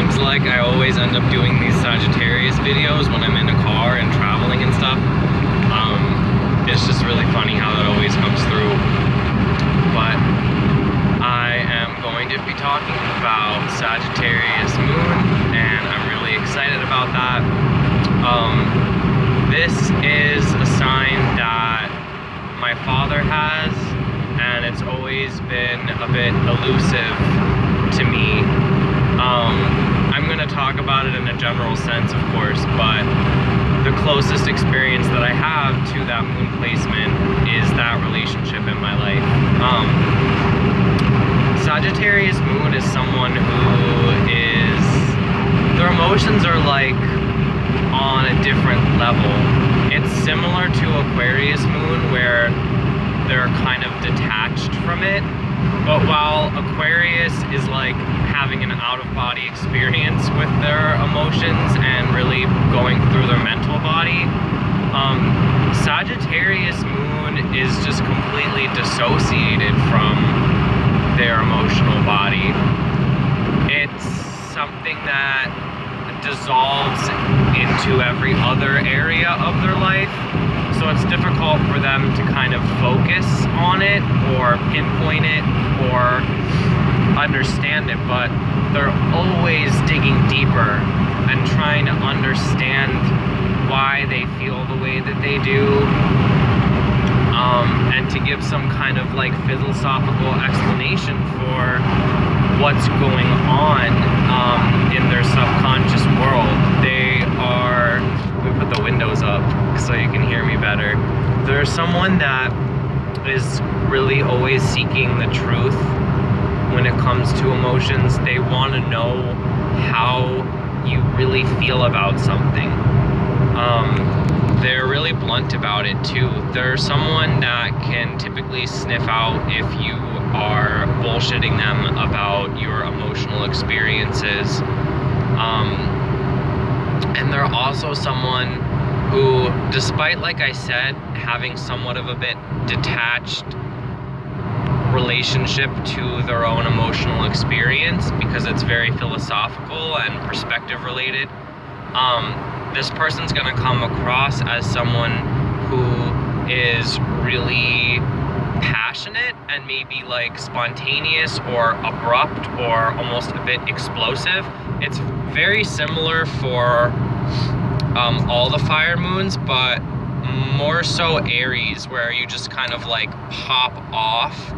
seems like I always end up doing these Sagittarius videos when I'm in a car and traveling and stuff. It's just really funny how that always comes through. But I am going to be talking about Sagittarius moon, and I'm really excited about that. This is a sign that my father has, and it's always been a bit elusive to me. I'm going to talk about it in a general sense, of course, but the closest experience that I have to that moon placement is that relationship in my life. Sagittarius moon is someone who is, their emotions are like on a different level. It's similar to Aquarius moon where they're kind of detached from it, but while Aquarius is like having an out-of-body experience with their emotions and really going through their mental body, Sagittarius moon is just completely dissociated from their emotional body. It's something that dissolves into every other area of their life, so it's difficult for them to kind of focus on it or pinpoint it or understand it, but they're always digging deeper and trying to understand why they feel the way that they do, and to give some kind of like philosophical explanation for what's going on in their subconscious world. Let me put the windows up so you can hear me better. They're someone that is really always seeking the truth when it comes to emotions. They want to know how you really feel about something. They're really blunt about it too. They're someone that can typically sniff out if you are bullshitting them about your emotional experiences. And they're also someone who, despite, like I said, having somewhat of a bit detached relationship to their own emotional experience, because it's very philosophical and perspective related, this person's gonna come across as someone who is really passionate and maybe like spontaneous or abrupt or almost a bit explosive. It's very similar for all the fire moons, but more so Aries, where you just kind of like pop off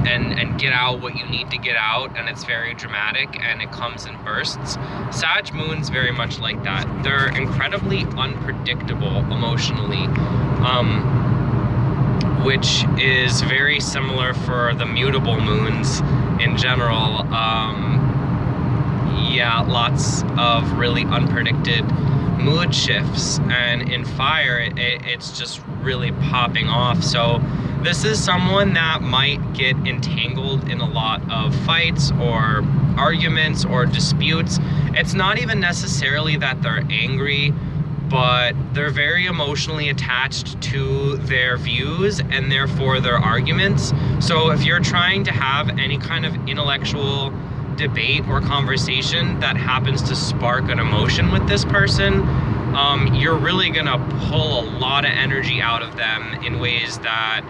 and get out what you need to get out, and it's very dramatic and it comes in bursts. Sag moon's very much like that. They're incredibly unpredictable emotionally, which is very similar for the mutable moons in general. Yeah, lots of really unpredicted mood shifts, and in fire it's just really popping off. So this is someone that might get entangled in a lot of fights or arguments or disputes. It's not even necessarily that they're angry, but they're very emotionally attached to their views and therefore their arguments. So if you're trying to have any kind of intellectual debate or conversation that happens to spark an emotion with this person, you're really gonna pull a lot of energy out of them in ways that,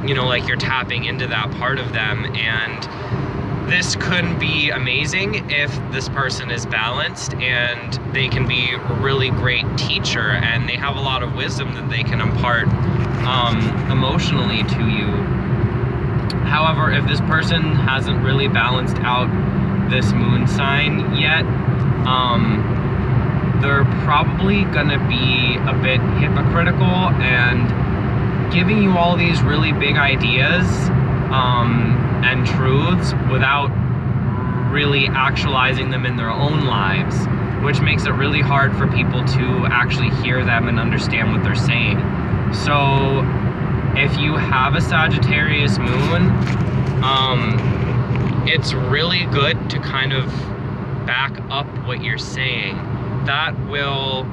you know, like you're tapping into that part of them. And this could be amazing if this person is balanced, and they can be a really great teacher and they have a lot of wisdom that they can impart emotionally to you. However, if this person hasn't really balanced out this moon sign yet, they're probably gonna be a bit hypocritical and giving you all these really big ideas and truths without really actualizing them in their own lives, which makes it really hard for people to actually hear them and understand what they're saying. So if you have a Sagittarius moon, it's really good to kind of back up what you're saying. That will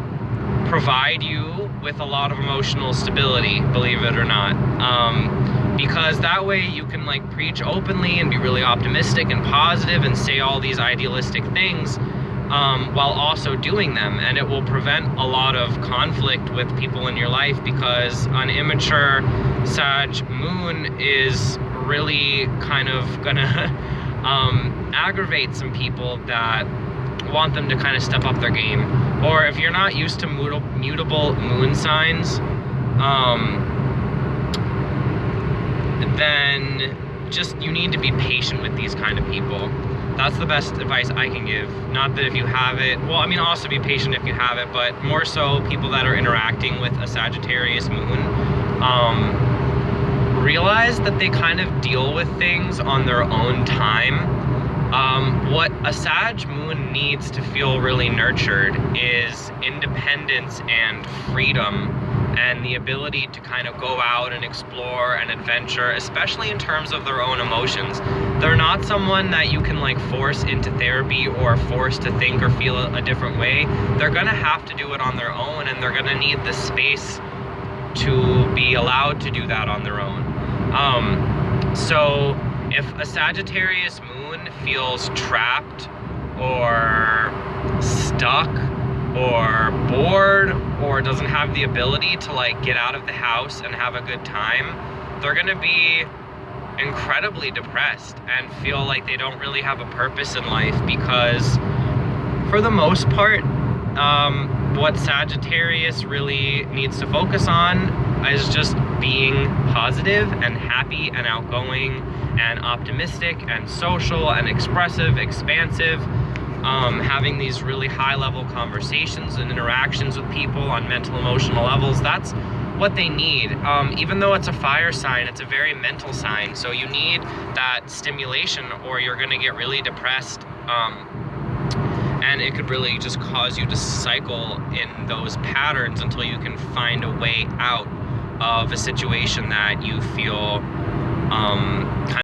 provide you with a lot of emotional stability, believe it or not. because that way you can like preach openly and be really optimistic and positive and say all these idealistic things while also doing them, and it will prevent a lot of conflict with people in your life, because an immature Sag moon is really kind of gonna aggravate some people that want them to kind of step up their game. Or if you're not used to mutable moon signs, then just you need to be patient with these kind of people. That's the best advice I can give. Not that if you have it, well, I mean, also be patient if you have it, but more so people that are interacting with a Sagittarius moon, realize that they kind of deal with things on their own time. What a Sag moon needs to feel really nurtured is independence and freedom, and the ability to kind of go out and explore and adventure, especially in terms of their own emotions. They're not someone that you can like force into therapy or force to think or feel a different way. They're gonna have to do it on their own, and they're gonna need the space to be allowed to do that on their own. So if a Sagittarius moon feels trapped or stuck or bored or doesn't have the ability to like get out of the house and have a good time, they're gonna be incredibly depressed and feel like they don't really have a purpose in life, because for the most part, what Sagittarius really needs to focus on is just being positive and happy and outgoing and optimistic and social and expressive, expansive, having these really high-level conversations and interactions with people on mental, emotional levels. That's what they need. Even though it's a fire sign, it's a very mental sign, so you need that stimulation or you're gonna get really depressed, and it could really just cause you to cycle in those patterns until you can find a way out of a situation that you feel kind